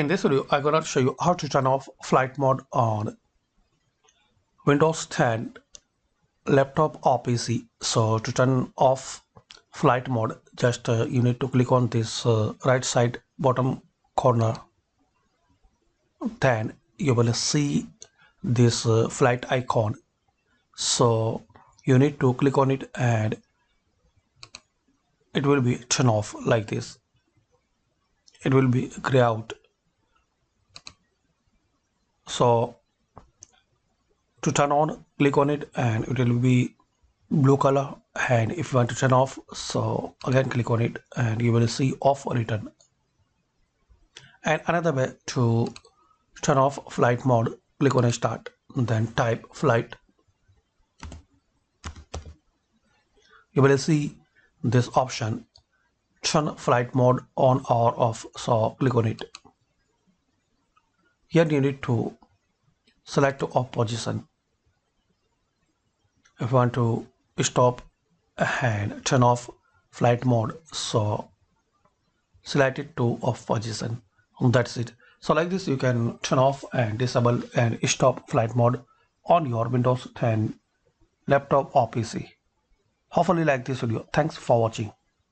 In this video, I'm gonna show you how to turn off flight mode on Windows 10 laptop or PC. So to turn off flight mode, just you need to click on this right side bottom corner. Then you will see this flight icon. So you need to click on it and it will be turn off like this. It will be gray out. So to turn on, click on it and it will be blue color, and if you want to turn off, so again click on it and you will see off written. And another way to turn off flight mode, click on start, then type flight. You will see this option, turn flight mode on or off, so click on it. Here you need to select off position. If you want to stop and turn off flight mode, so select it to off position. That's it. So like this you can turn off and disable and stop flight mode on your Windows 10 laptop or PC. Hopefully you like this video. Thanks for watching.